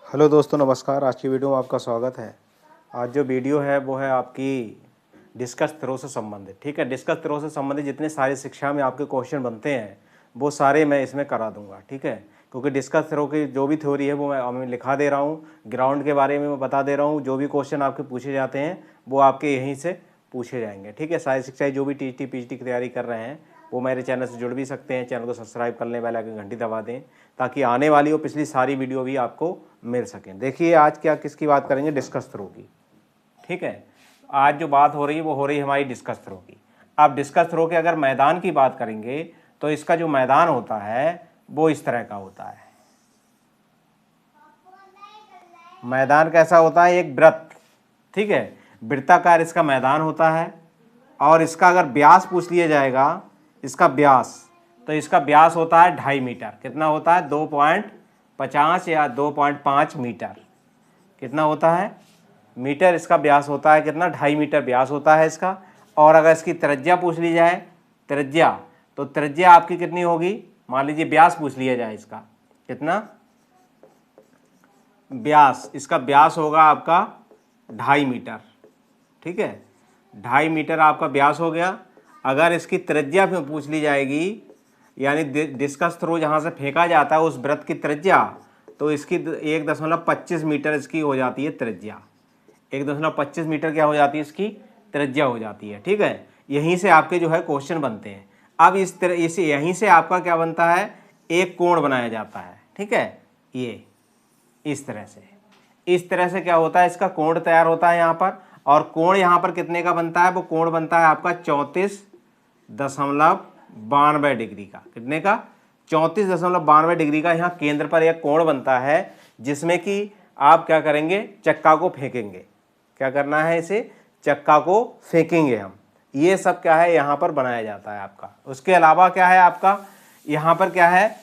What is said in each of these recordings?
Hello दोस्तों, नमस्कार। आज की वीडियो में आपका स्वागत है। आज जो वीडियो है वो है आपकी डिस्कस थ्रो से संबंधित। ठीक है, डिस्कस थ्रो से संबंधित जितने सारे शिक्षा में आपके क्वेश्चन बनते हैं वो सारे मैं इसमें करा दूंगा। ठीक है, क्योंकि डिस्कस थ्रो की जो भी थ्योरी है वो मैं लिखा दे रहा हूँ, ग्राउंड के बारे में मैं बता दे रहा हूँ। जो भी क्वेश्चन आपके पूछे जाते हैं वो आपके यहीं से पूछे जाएंगे। ठीक है, सारी शिक्षाएं जो भी टीटी पीएचडी की तैयारी कर रहे हैं वो मेरे चैनल से जुड़ भी सकते हैं। चैनल को सब्सक्राइब कर लें, बेल आइकन घंटी दबा दें ताकि आने वाली और पिछली सारी वीडियो भी आपको मिल सकें। देखिए आज क्या किसकी बात करेंगे, डिस्कस थ्रो की। ठीक है, आज जो बात हो रही है वो हो रही है हमारी डिस्कस थ्रो की। अब डिस्कस थ्रो के अगर मैदान की बात करेंगे तो इसका जो मैदान होता है वो इस तरह का होता है। मैदान कैसा होता है? एक वृत्त। ठीक है, वृत्ताकार इसका मैदान होता है। और इसका अगर व्यास पूछ लिया जाएगा, इसका व्यास, तो इसका व्यास होता है 2.5 मीटर। कितना होता है? 2.50 या 2.5 मीटर। कितना होता है? मीटर इसका व्यास होता है। कितना? 2.5 मीटर व्यास होता है इसका। और अगर इसकी त्रिज्या पूछ ली जाए, त्रिज्या, तो त्रिज्या आपकी कितनी होगी? मान लीजिए व्यास पूछ लिया जाए इसका, कितना व्यास, इसका व्यास होगा आपका 2.5 मीटर। ठीक है, 2.5 मीटर आपका व्यास हो गया। अगर इसकी त्रिज्या पूछ ली जाएगी, यानी डिस्कस थ्रो जहाँ से फेंका जाता है उस वृत्त की त्रिज्या, तो इसकी 1.25 मीटर इसकी हो जाती है त्रिज्या। 1.25 मीटर क्या हो जाती है? इसकी त्रिज्या हो जाती है। ठीक है, यहीं से आपके जो है क्वेश्चन बनते हैं। अब इस यहीं से आपका क्या बनता है? एक कोण बनाया जाता है। ठीक है, ये इस तरह से क्या होता है? इसका कोण तैयार होता है यहाँ पर। और कोण यहाँ पर कितने का बनता है? वो कोण बनता है आपका 34.92 डिग्री का। कितने का? 34.92 डिग्री का यहाँ केंद्र पर एक कोण बनता है, जिसमें कि आप क्या करेंगे? चक्का को फेंकेंगे। क्या करना है? इसे चक्का को फेंकेंगे हम। ये सब क्या है यहाँ पर बनाया जाता है आपका। उसके अलावा क्या है आपका यहाँ पर? क्या है?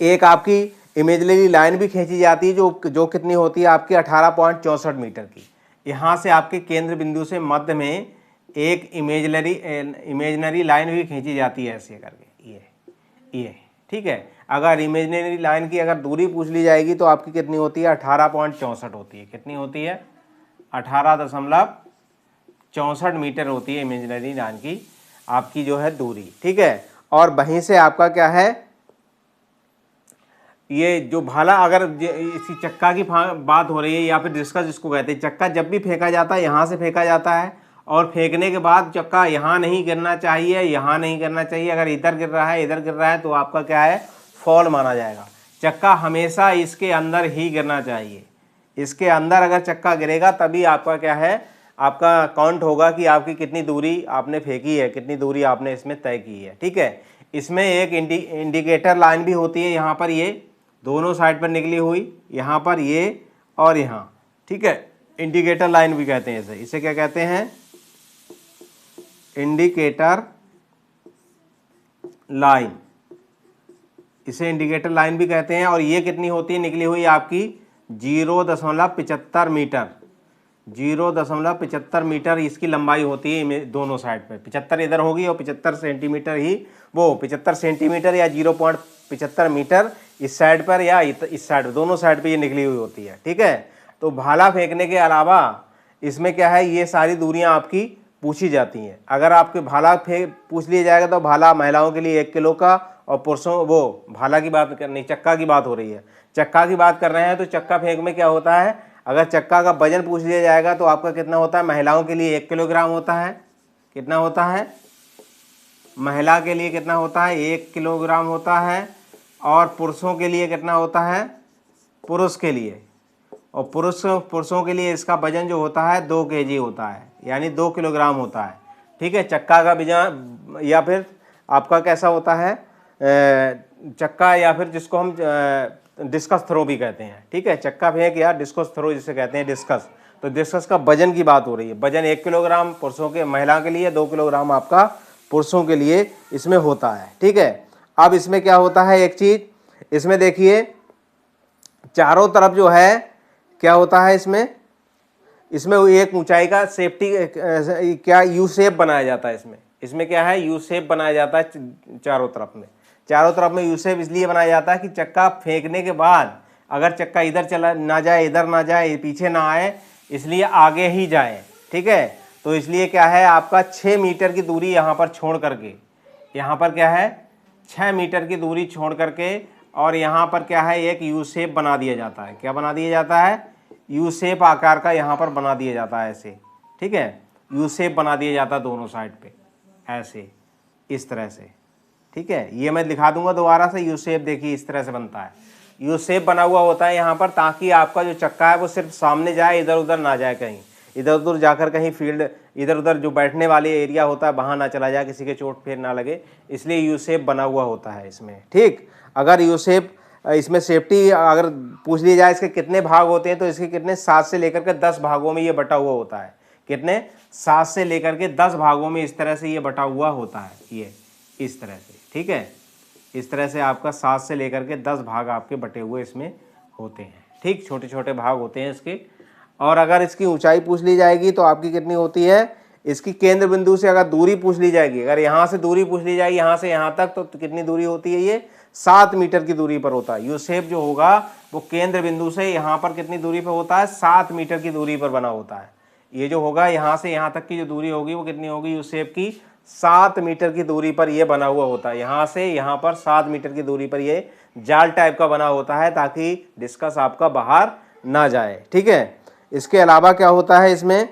एक आपकी इमेजिनरी लाइन भी खींची जाती है जो कितनी होती है आपकी? 18.64 मीटर की। यहाँ से आपके केंद्र बिंदु से मध्य में एक इमेजिनरी लाइन भी खींची जाती है ऐसे करके, ये। ठीक है, अगर इमेजिनरी लाइन की अगर दूरी पूछ ली जाएगी तो आपकी कितनी होती है? 18.64 होती है। कितनी होती है? 18.64 मीटर होती है इमेजिनरी लाइन की आपकी जो है दूरी। ठीक है, और वहीं से आपका क्या है? ये जो भाला, अगर इसी चक्का की बात हो रही है या फिर डिस्कस जिसको कहते हैं, चक्का जब भी फेंका जाता है यहाँ से फेंका जाता है, और फेंकने के बाद चक्का यहाँ नहीं गिरना चाहिए, यहाँ नहीं गिरना चाहिए। अगर इधर गिर रहा है, इधर गिर रहा है, तो आपका क्या है? फॉल माना जाएगा। चक्का हमेशा इसके अंदर ही गिरना चाहिए। इसके अंदर अगर चक्का गिरेगा तभी आपका क्या है? आपका काउंट होगा कि आपकी कितनी दूरी आपने फेंकी है, कितनी दूरी आपने इसमें तय की है। ठीक है, इसमें एक इंडिकेटर लाइन भी होती है यहाँ पर, ये दोनों साइड पर निकली हुई, यहाँ पर ये और यहाँ। ठीक है, इंडिकेटर लाइन भी कहते हैं इसे क्या कहते हैं? Indicator line. इसे इंडिकेटर लाइन भी कहते हैं। और ये कितनी होती है निकली हुई आपकी? 0.75 मीटर। 0.75 मीटर इसकी लंबाई होती है दोनों साइड पे। 75 इधर होगी और 75 सेंटीमीटर ही, वो 75 सेंटीमीटर या 0.75 मीटर इस साइड पर या इस साइड, दोनों साइड पे ये निकली हुई होती है। ठीक है, तो भाला फेंकने के अलावा इसमें क्या है? ये सारी दूरियां आपकी पूछी जाती हैं। अगर आपके भाला पूछ लिया जाएगा तो भाला महिलाओं के लिए 1 किलो का, और पुरुषों, वो भाला की बात नहीं, चक्का की बात हो रही है। चक्का की बात कर रहे हैं तो चक्का फेंक में क्या होता है? अगर चक्का का वजन पूछ लिया जाएगा तो आपका कितना होता है? महिलाओं के लिए 1 किलोग्राम होता है। कितना होता है? महिला के लिए कितना होता है? 1 किलोग्राम होता है। और पुरुषों के लिए कितना होता है? पुरुष के लिए, और पुरुषों के लिए इसका वजन जो होता है 2 kg होता है, यानी 2 किलोग्राम होता है। ठीक है, चक्का का वजन, या फिर आपका कैसा होता है? चक्का, या फिर जिसको हम डिस्कस थ्रो भी कहते हैं। ठीक है, चक्का फेंक या डिस्कस थ्रो जिसे कहते हैं डिस्कस। तो डिस्कस का वजन की बात हो रही है। वजन 1 किलोग्राम पुरुषों के, महिला के लिए 2 किलोग्राम आपका पुरुषों के लिए इसमें होता है। ठीक है, अब इसमें क्या होता है? एक चीज इसमें देखिए, चारों तरफ जो है क्या होता है इसमें एक ऊंचाई का सेफ्टी क्या यू शेप बनाया जाता है। इसमें क्या है? यू शेप बनाया जाता है चारों तरफ में। यू शेप इसलिए बनाया जाता है कि चक्का फेंकने के बाद अगर चक्का इधर चला ना जाए, इधर ना जाए, पीछे ना आए, इसलिए आगे ही जाए। ठीक है, तो इसलिए क्या है आपका 6 मीटर की दूरी यहाँ पर छोड़ करके, यहाँ पर क्या है 6 मीटर की दूरी छोड़ करके, और यहाँ पर क्या है एक यू शेप बना दिया जाता है। क्या बना दिया जाता है? यू शेप आकार का यहाँ पर बना दिया जाता है ऐसे। ठीक है, यू शेप बना दिया जाता है दोनों साइड पे ऐसे, इस तरह से। ठीक है, ये मैं दिखा दूंगा दोबारा से। यू शेप देखिए इस तरह से बनता है, यू शेप बना हुआ होता है यहाँ पर, ताकि आपका जो चक्का है वो सिर्फ सामने जाए, इधर उधर ना जाए, कहीं इधर उधर जाकर कहीं फील्ड इधर उधर जो बैठने वाले एरिया होता है वहाँ ना चला जाए, किसी के चोट फिर ना लगे, इसलिए यू शेप बना हुआ होता है इसमें। ठीक, अगर यू शेप इसमें सेफ्टी अगर पूछ ली जाए इसके कितने भाग होते हैं, तो इसके कितने 7 से लेकर के 10 भागों में ये बटा हुआ होता है। कितने? 7 से लेकर के 10 भागों में इस तरह से ये बटा हुआ होता है, ये इस तरह से। ठीक है, इस तरह से आपका 7 से लेकर के 10 भाग आपके बटे हुए इसमें होते हैं। ठीक, छोटे छोटे भाग होते हैं इसके। और अगर इसकी ऊंचाई पूछ ली जाएगी तो आपकी कितनी होती है? इसकी केंद्र बिंदु से अगर दूरी पूछ ली जाएगी, अगर यहाँ से दूरी पूछ ली जाएगी यहाँ से यहाँ तक, तो कितनी दूरी होती है? ये 7 मीटर की दूरी पर होता है। यू शेप जो होगा वो केंद्र बिंदु से यहाँ पर कितनी दूरी पर होता है? 7 मीटर की दूरी पर बना होता है। ये जो होगा यहाँ से यहाँ तक की जो दूरी होगी वो कितनी होगी? यू शेप की 7 मीटर की दूरी पर ये बना हुआ होता है। यहाँ से यहाँ पर 7 मीटर की दूरी पर ये जाल टाइप का बना होता है, ताकि डिस्कस आपका बाहर ना जाए। ठीक है, इसके अलावा क्या होता है इसमें,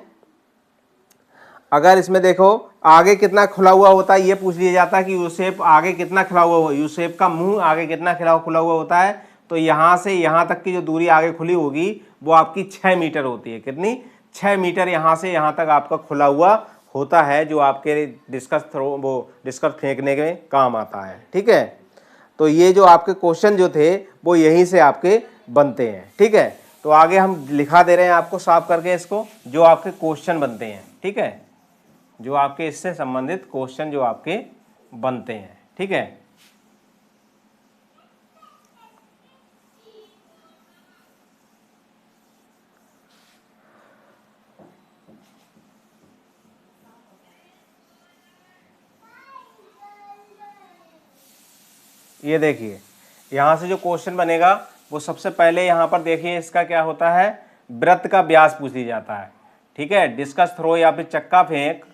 अगर इसमें देखो आगे कितना खुला हुआ होता है, ये पूछ लिया जाता है कि यू शेप आगे कितना खुला हुआ हो, यू शेप का मुंह आगे कितना खुला हुआ होता है। तो यहाँ से यहाँ तक की जो दूरी आगे खुली होगी वो आपकी 6 मीटर होती है। कितनी? 6 मीटर यहाँ से यहाँ तक आपका खुला हुआ होता है, जो आपके डिस्कस थ्रो वो डिस्कस फेंकने के काम आता है। ठीक है, तो ये जो आपके क्वेश्चन जो थे वो यहीं से आपके बनते हैं। ठीक है, तो आगे हम लिखा दे रहे हैं आपको साफ करके इसको, जो आपके क्वेश्चन बनते हैं। ठीक है, जो आपके इससे संबंधित क्वेश्चन जो आपके बनते हैं। ठीक है, ये देखिए यहाँ से जो क्वेश्चन बनेगा वो सबसे पहले यहाँ पर देखिए इसका क्या होता है, वृत्त का व्यास पूछ लिया जाता है। ठीक है, डिस्कस थ्रो या फिर चक्का फेंक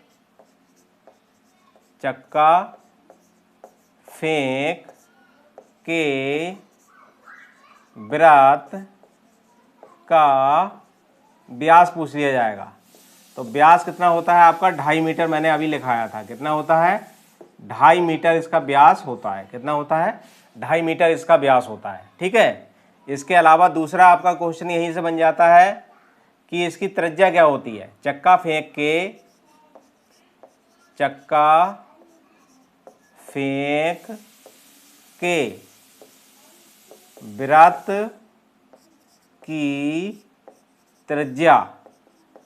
के वृत्त का व्यास पूछ लिया जाएगा। तो व्यास कितना होता है आपका? 2.5 मीटर मैंने अभी लिखाया था। कितना होता है? 2.5 मीटर इसका व्यास होता है। कितना होता है? 2.5 मीटर इसका व्यास होता है। ठीक है, इसके अलावा दूसरा आपका क्वेश्चन यहीं से बन जाता है कि इसकी त्रिज्या क्या होती है। चक्का फेंक के वृत्त की त्रिज्या,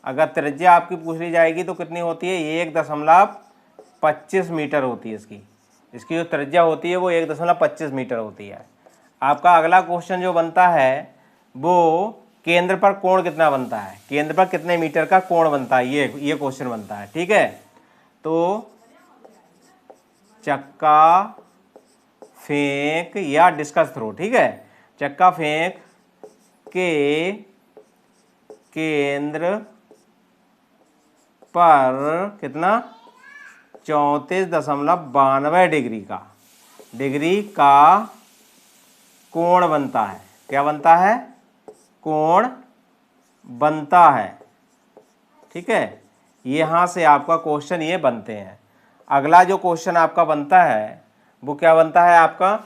अगर त्रिज्या आपकी पूछ ली जाएगी तो कितनी होती है? 1.25 मीटर होती है इसकी जो त्रिज्या होती है वो 1.25 मीटर होती है। आपका अगला क्वेश्चन जो बनता है वो केंद्र पर कोण कितना बनता है, केंद्र पर कितने मीटर का कोण बनता है, ये क्वेश्चन बनता है। ठीक है, तो चक्का फेंक या डिस्कस थ्रो, ठीक है, चक्का फेंक के केंद्र पर कितना 34.92 डिग्री का कोण बनता है। क्या बनता है? कोण बनता है। ठीक है, यहाँ से आपका क्वेश्चन ये बनते हैं। अगला जो क्वेश्चन आपका बनता है वो क्या बनता है आपका,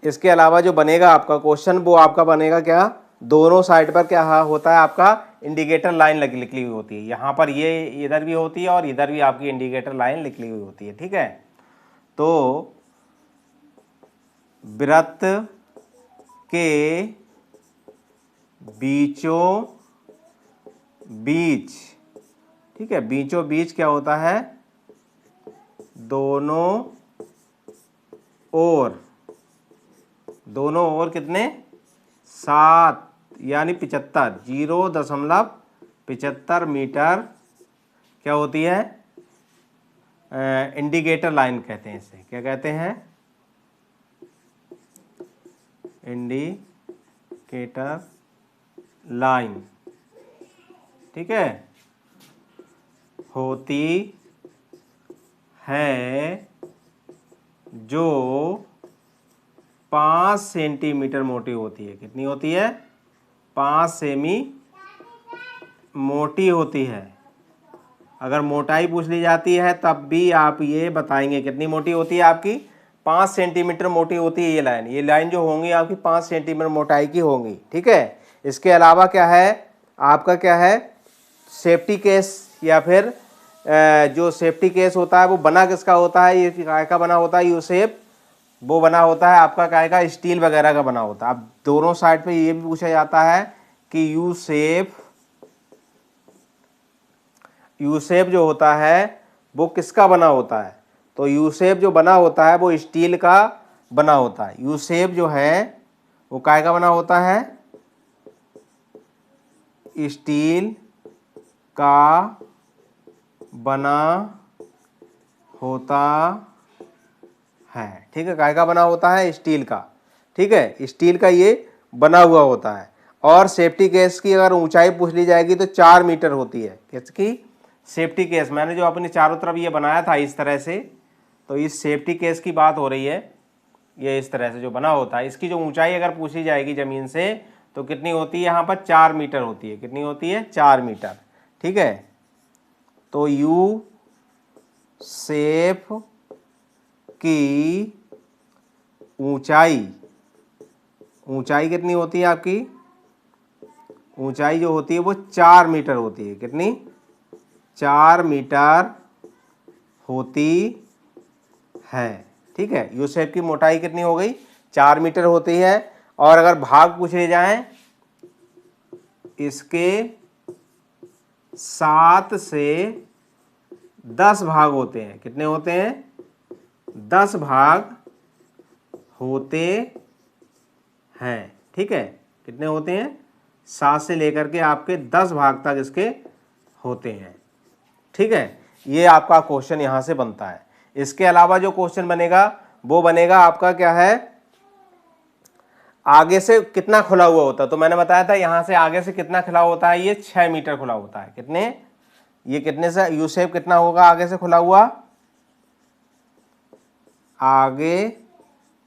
इसके अलावा जो बनेगा आपका क्वेश्चन वो आपका बनेगा क्या, दोनों साइड पर क्या होता है आपका इंडिकेटर लाइन लिखी हुई होती है। यहाँ पर ये इधर भी होती है और इधर भी आपकी इंडिकेटर लाइन लिखी हुई होती है। ठीक है, तो वृत्त के बीचों बीच, ठीक है, बीचों बीच क्या होता है, दोनों ओर कितने 7 यानी 75 0.75 मीटर क्या होती है, इंडिकेटर लाइन कहते हैं इसे। क्या कहते हैं? इंडिकेटर स्केटर लाइन, ठीक है, होती है जो 5 सेंटीमीटर मोटी होती है। कितनी होती है? 5 सेमी मोटी होती है। अगर मोटाई पूछ ली जाती है तब भी आप ये बताएंगे कितनी मोटी होती है आपकी, 5 सेंटीमीटर मोटी होती है ये लाइन। ये लाइन जो होंगी आपकी 5 सेंटीमीटर मोटाई की होंगी, ठीक है। इसके अलावा क्या है आपका, क्या है, सेफ्टी केस, या फिर जो सेफ्टी केस होता है वो बना किसका होता है, ये काय का बना होता है, यू शेप, वो बना होता है आपका काय का, स्टील वगैरह का बना होता है। अब दोनों साइड पे ये भी पूछा जाता है कि यू शेप जो होता है वो किसका बना होता है। तो यू शेप जो बना होता है वो स्टील का बना होता है। यू शेप जो है वो काय का बना होता है, स्टील का बना होता है, ठीक है। काय का बना होता है? स्टील का, ठीक है, स्टील का ये बना हुआ होता है। और सेफ्टी केस की अगर ऊंचाई पूछ ली जाएगी तो 4 मीटर होती है। किसकी? Safety case. मैंने जो अपने चारों तरफ ये बनाया था इस तरह से, तो इस सेफ्टी केस की बात हो रही है। ये इस तरह से जो बना होता है, इसकी जो ऊंचाई अगर पूछी जाएगी ज़मीन से तो कितनी होती है यहाँ पर? 4 मीटर होती है। कितनी होती है? 4 मीटर, ठीक है। तो यू शेप की ऊंचाई कितनी होती है आपकी? ऊंचाई जो होती है वो 4 मीटर होती है। कितनी? 4 मीटर होती है, ठीक है। यू शेप की मोटाई कितनी हो गई? 4 मीटर होती है। और अगर भाग पूछे जाएं, इसके 7 से 10 भाग होते हैं। कितने होते हैं? 10 भाग होते हैं, ठीक है। कितने होते हैं? 7 से लेकर के आपके 10 भाग तक इसके होते हैं, ठीक है। ये आपका क्वेश्चन यहाँ से बनता है। इसके अलावा जो क्वेश्चन बनेगा वो बनेगा आपका, क्या है, आगे से कितना खुला हुआ होता है। तो मैंने बताया था यहाँ से आगे से कितना खुला होता है, ये 6 मीटर खुला होता है। कितने? ये कितने से यू शेप कितना होगा आगे से खुला हुआ? आगे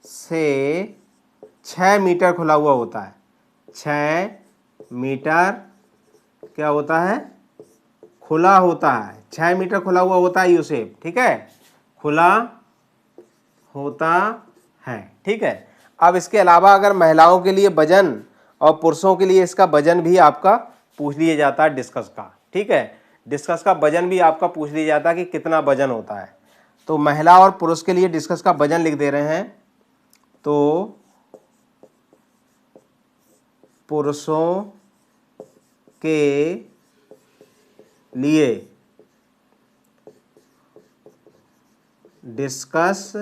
से 6 मीटर खुला हुआ होता है। 6 मीटर क्या होता है? खुला होता है। 6 मीटर खुला हुआ होता है यू शेप, ठीक है, खुला होता है, ठीक है। अब इसके अलावा अगर महिलाओं के लिए वजन और पुरुषों के लिए इसका वजन भी आपका पूछ लिया जाता है, डिस्कस का, ठीक है। डिस्कस का वजन भी आपका पूछ लिया जाता है कि कितना वजन होता है। तो महिला और पुरुष के लिए डिस्कस का वजन लिख दे रहे हैं। तो पुरुषों के लिए डिस्कस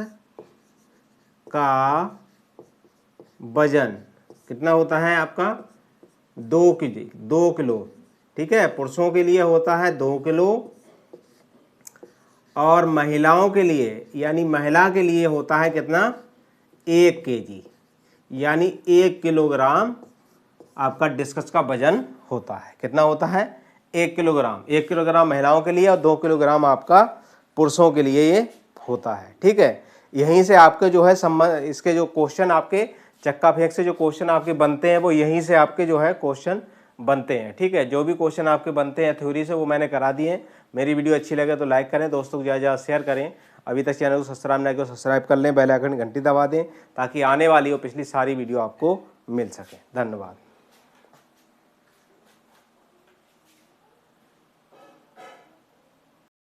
का वजन कितना होता है आपका? 2 किलो, ठीक है। पुरुषों के लिए होता है 2 किलो और महिलाओं के लिए, यानी महिला के लिए होता है कितना? 1 केजी, यानी 1 किलोग्राम आपका डिस्कस का वजन होता है। कितना होता है? 1 किलोग्राम। 1 किलोग्राम महिलाओं के लिए और 2 किलोग्राम आपका पुरुषों के लिए ये होता है, ठीक है। यहीं से आपके जो है संबंध, इसके जो क्वेश्चन आपके चक्का फेंक से जो क्वेश्चन आपके बनते हैं वो यहीं से आपके जो है क्वेश्चन बनते हैं, ठीक है। जो भी क्वेश्चन आपके बनते हैं थ्योरी से वो मैंने करा दिए हैं। मेरी वीडियो अच्छी लगे तो लाइक करें, दोस्तों को ज़्यादा ज़्यादा शेयर करें। अभी तक चैनल को सब्सक्राइब नहीं किया तो सब्सक्राइब कर लें, बेल आइकन घंटी दबा दें ताकि आने वाली वो पिछली सारी वीडियो आपको मिल सके। धन्यवाद।